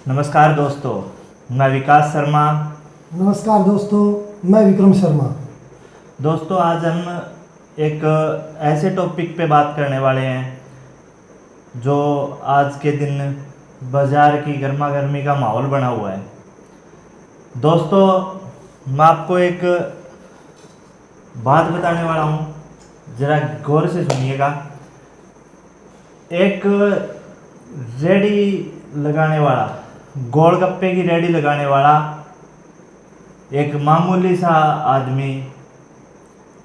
नमस्कार दोस्तों, मैं विकास शर्मा। नमस्कार दोस्तों, मैं विक्रम शर्मा। दोस्तों, आज हम एक ऐसे टॉपिक पे बात करने वाले हैं जो आज के दिन बाज़ार की गर्मा गर्मी का माहौल बना हुआ है। दोस्तों, मैं आपको एक बात बताने वाला हूँ, ज़रा गौर से सुनिएगा। एक रेडी लगाने वाला, गोलगप्पे की रेडी लगाने वाला एक मामूली सा आदमी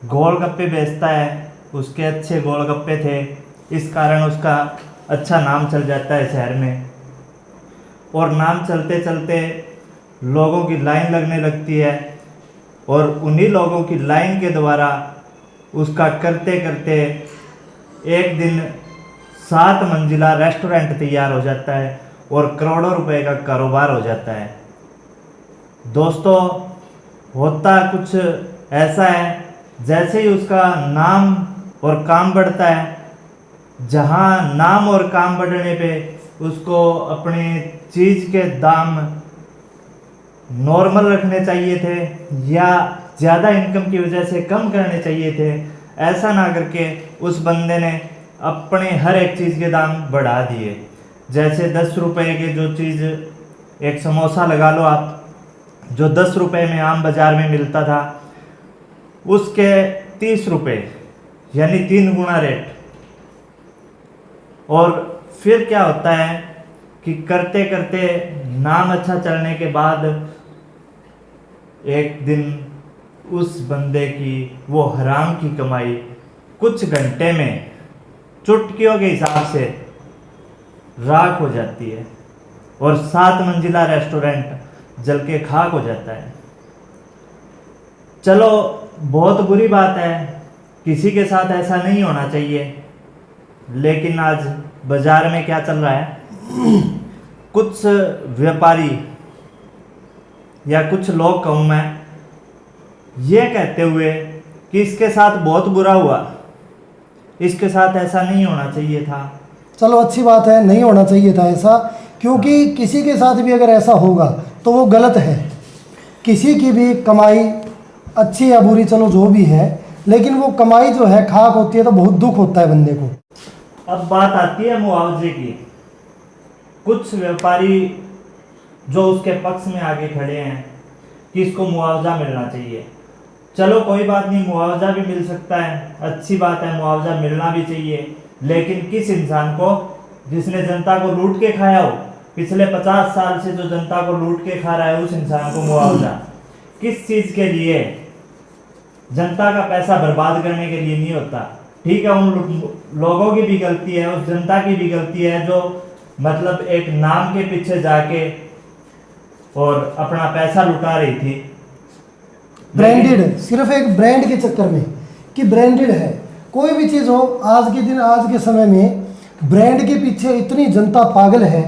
गोलगप्पे बेचता है। उसके अच्छे गोलगप्पे थे, इस कारण उसका अच्छा नाम चल जाता है शहर में, और नाम चलते चलते लोगों की लाइन लगने लगती है, और उन्हीं लोगों की लाइन के द्वारा उसका करते करते एक दिन 7 मंजिला रेस्टोरेंट तैयार हो जाता है और करोड़ों रुपए का कारोबार हो जाता है। दोस्तों, होता कुछ ऐसा है, जैसे ही उसका नाम और काम बढ़ता है, जहां नाम और काम बढ़ने पे उसको अपनी चीज़ के दाम नॉर्मल रखने चाहिए थे या ज़्यादा इनकम की वजह से कम करने चाहिए थे, ऐसा ना करके उस बंदे ने अपने हर एक चीज़ के दाम बढ़ा दिए। जैसे 10 रुपए के जो चीज़, एक समोसा लगा लो आप, जो 10 रुपए में आम बाज़ार में मिलता था, उसके 30 रुपए, यानी 3 गुना रेट। और फिर क्या होता है कि करते करते नाम अच्छा चलने के बाद एक दिन उस बंदे की वो हराम की कमाई कुछ घंटे में चुटकियों के हिसाब से राख हो जाती है और 7 मंजिला रेस्टोरेंट जल के खाक हो जाता है। चलो, बहुत बुरी बात है, किसी के साथ ऐसा नहीं होना चाहिए, लेकिन आज बाजार में क्या चल रहा है, कुछ व्यापारी या कुछ लोग कहूँ मैं, ये कहते हुए कि इसके साथ बहुत बुरा हुआ, इसके साथ ऐसा नहीं होना चाहिए था। चलो, अच्छी बात है, नहीं होना चाहिए था ऐसा, क्योंकि किसी के साथ भी अगर ऐसा होगा तो वो गलत है। किसी की भी कमाई अच्छी या बुरी, चलो जो भी है, लेकिन वो कमाई जो है खाक होती है तो बहुत दुख होता है बंदे को। अब बात आती है मुआवजे की। कुछ व्यापारी जो उसके पक्ष में आगे खड़े हैं कि इसको मुआवजा मिलना चाहिए। चलो, कोई बात नहीं, मुआवजा भी मिल सकता है, अच्छी बात है, मुआवजा मिलना भी चाहिए, लेकिन किस इंसान को, जिसने जनता को लूट के खाया हो, पिछले 50 साल से जो जनता को लूट के खा रहा है, उस इंसान को मुआवजा किस चीज़ के लिए? जनता का पैसा बर्बाद करने के लिए नहीं होता। ठीक है, उन लोगों की भी गलती है, उस जनता की भी गलती है जो मतलब एक नाम के पीछे जाके और अपना पैसा लुटा रही थी। ब्रांडेड, सिर्फ एक ब्रांड के चक्कर में कि ब्रांडेड है, कोई भी चीज़ हो, आज के दिन, आज के समय में ब्रांड के पीछे इतनी जनता पागल है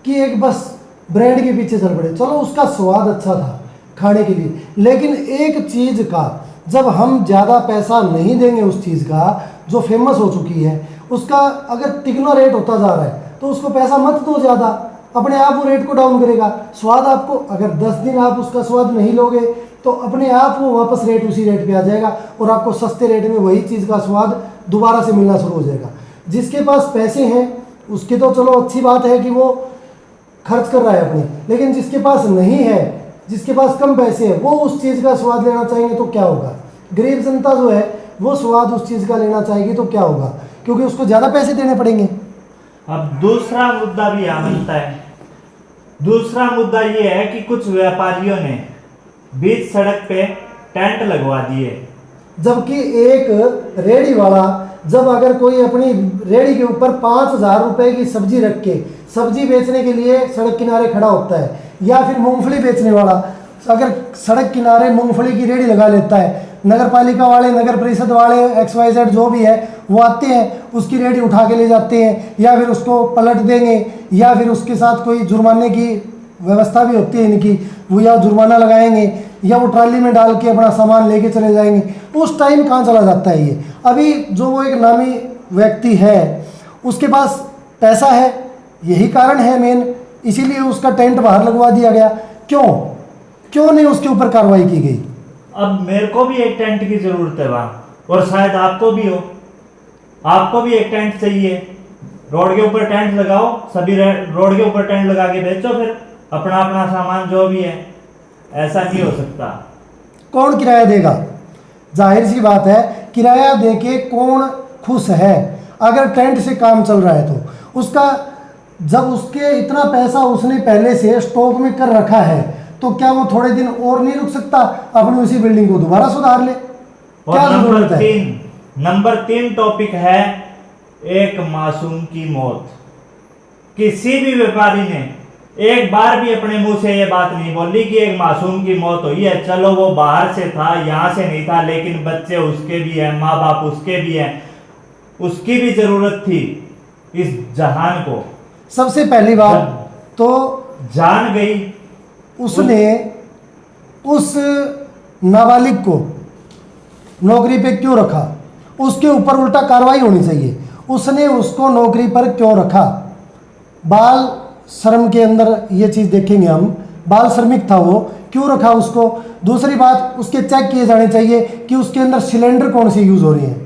कि एक बस ब्रांड के पीछे चल पड़े। चलो, उसका स्वाद अच्छा था खाने के लिए, लेकिन एक चीज़ का जब हम ज़्यादा पैसा नहीं देंगे, उस चीज़ का जो फेमस हो चुकी है, उसका अगर तिगुना रेट होता जा रहा है तो उसको पैसा मत दो ज़्यादा, अपने आप वो रेट को डाउन करेगा। स्वाद आपको, अगर 10 दिन आप उसका स्वाद नहीं लोगे तो अपने आप वो वापस रेट उसी रेट पे आ जाएगा और आपको सस्ते रेट में वही चीज़ का स्वाद दोबारा से मिलना शुरू हो जाएगा। जिसके पास पैसे हैं उसकी तो चलो अच्छी बात है कि वो खर्च कर रहा है अपने, लेकिन जिसके पास नहीं है, जिसके पास कम पैसे हैं, वो उस चीज़ का स्वाद लेना चाहेंगे तो क्या होगा? गरीब जनता जो है वो स्वाद उस चीज़ का लेना चाहेगी तो क्या होगा? क्योंकि उसको ज़्यादा पैसे देने पड़ेंगे। अब दूसरा मुद्दा भी यहाँ बनता है। दूसरा मुद्दा ये है कि कुछ व्यापारियों ने बीच सड़क पे टेंट लगवा दिए, जबकि एक रेडी वाला, जब अगर कोई अपनी रेडी के ऊपर 5,000 रुपए की सब्जी रख के सब्जी बेचने के लिए सड़क किनारे खड़ा होता है, या फिर मूंगफली बेचने वाला अगर सड़क किनारे मूंगफली की रेडी लगा लेता है, नगर पालिका वाले, नगर परिषद वाले, XYZ जो भी है, वो आते हैं, उसकी रेडी उठा के ले जाते हैं, या फिर उसको पलट देंगे, या फिर उसके साथ कोई जुर्माने की व्यवस्था भी होती है इनकी, वो या जुर्माना लगाएंगे या वो ट्राली में डाल के अपना सामान लेके चले जाएंगे। उस टाइम कहाँ चला जाता है ये? अभी जो वो एक नामी व्यक्ति है उसके पास पैसा है, यही कारण है मेन इसीलिए उसका टेंट बाहर लगवा दिया गया। क्यों क्यों नहीं उसके ऊपर कार्रवाई की गई? अब मेरे को भी एक टेंट की जरूरत है वहां, और शायद आपको भी हो, आपको भी एक टेंट चाहिए। रोड के ऊपर टेंट लगाओ, सभी रोड के ऊपर टेंट लगा के बेचो, फिर अपना अपना सामान जो भी है। ऐसा नहीं हो सकता। कौन किराया देगा? जाहिर सी बात है, किराया देके कौन खुश है? अगर टेंट से काम चल रहा है तो उसका, जब उसके इतना पैसा उसने पहले से स्टॉक में कर रखा है, तो क्या वो थोड़े दिन और नहीं रुक सकता? अपनी उसी बिल्डिंग को दोबारा सुधार ले। और क्या जरूरत है? नंबर 3 टॉपिक है एक मासूम की मौत। किसी भी व्यापारी ने एक बार भी अपने मुंह से ये बात नहीं बोली कि एक मासूम की मौत हुई है। चलो वो बाहर से था, यहां से नहीं था, लेकिन बच्चे उसके भी हैं, माँ बाप उसके भी हैं, उसकी भी जरूरत थी इस जहान को। सबसे पहली बात तो जान गई। उसने उस नाबालिग को नौकरी पे क्यों रखा? उसके ऊपर उल्टा कार्रवाई होनी चाहिए। उसने उसको नौकरी पर क्यों रखा? बाल श्रम के अंदर ये चीज़ देखेंगे हम, बाल श्रमिक था वो, क्यों रखा उसको? दूसरी बात, उसके चेक किए जाने चाहिए कि उसके अंदर सिलेंडर कौन से यूज़ हो रहे हैं।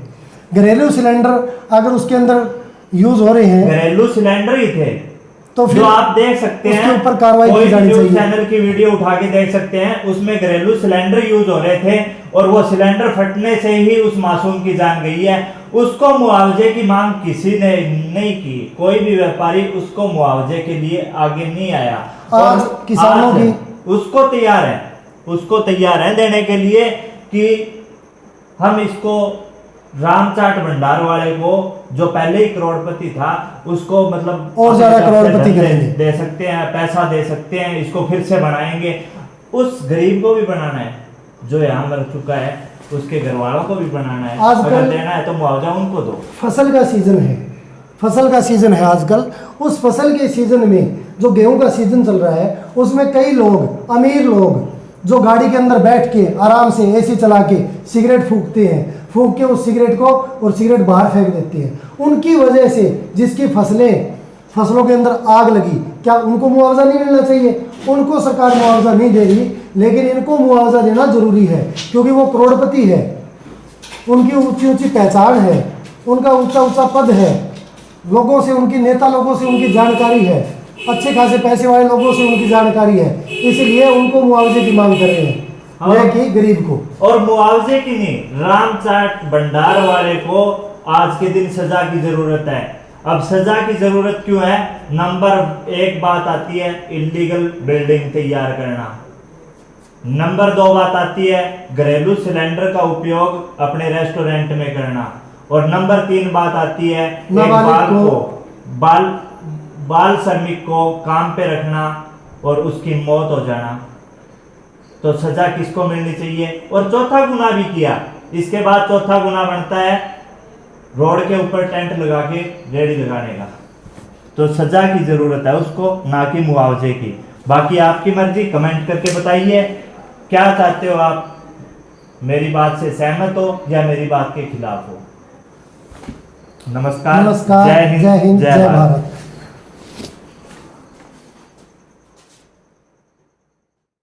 घरेलू सिलेंडर अगर उसके अंदर यूज़ हो रहे हैं, घरेलू सिलेंडर ही थे तो फिर जो आप देख सकते हैं, उसके ऊपर कार्रवाई की जानी चाहिए। चैनल की वीडियो उठा के देख सकते हैं, उसमें घरेलू सिलेंडर यूज हो रहे थे और वो सिलेंडर फटने से ही उस मासूम की जान गई है। उसको मुआवजे की मांग किसी ने नहीं की, कोई भी व्यापारी उसको मुआवजे के लिए आगे नहीं आया। आज किसानों की उसको तैयार है देने के लिए कि हम इसको रामचाट भंडार वाले को, जो पहले ही करोड़पति था, उसको मतलब और ज्यादा करोड़पति करेंगे, दे सकते हैं, पैसा दे सकते हैं, इसको फिर से बनाएंगे। उस गरीब को भी बनाना है जो यहाँ मर चुका है, उसके घर वालों को भी बनाना है। अगर देना है तो मुआवजा उनको दो। फसल का सीजन है आजकल। उस फसल के सीजन में जो गेहूं का सीजन चल रहा है, उसमें कई लोग, अमीर लोग, जो गाड़ी के अंदर बैठ के आराम से एसी चला के सिगरेट फूंकते हैं, फूंक के उस सिगरेट को और सिगरेट बाहर फेंक देते हैं। उनकी वजह से जिसकी फसलों के अंदर आग लगी, क्या उनको मुआवजा नहीं मिलना चाहिए? उनको सरकार मुआवजा नहीं दे रही, लेकिन इनको मुआवजा देना जरूरी है, क्योंकि वो करोड़पति है, उनकी ऊंची ऊंची पहचान है, उनका ऊंचा ऊंचा पद है, लोगों से, उनकी नेता लोगों से उनकी जानकारी है, अच्छे खासे पैसे वाले लोगों से उनकी जानकारी है, इसलिए उनको मुआवजे की मांग कर रहे हैं, कि गरीब को। और मुआवजे की नहीं, रामचाट भंडार वाले को आज के दिन सजा की जरूरत है। अब सजा की जरूरत क्यों है? नंबर 1 बात आती है इलीगल बिल्डिंग तैयार करना। नंबर 2 बात आती है घरेलू सिलेंडर का उपयोग अपने रेस्टोरेंट में करना। और नंबर 3 बात आती है बाल श्रमिक को काम पे रखना और उसकी मौत हो जाना। तो सजा किसको मिलनी चाहिए? और चौथा गुनाह भी किया, इसके बाद चौथा गुनाह बनता है रोड के ऊपर टेंट लगा के रेडी लगाने का। तो सजा की जरूरत है उसको, ना कि मुआवजे की। बाकी आपकी मर्जी, कमेंट करके बताइए क्या चाहते हो आप, मेरी बात से सहमत हो या मेरी बात के खिलाफ हो। नमस्कार, जय हिंद, जय भारत।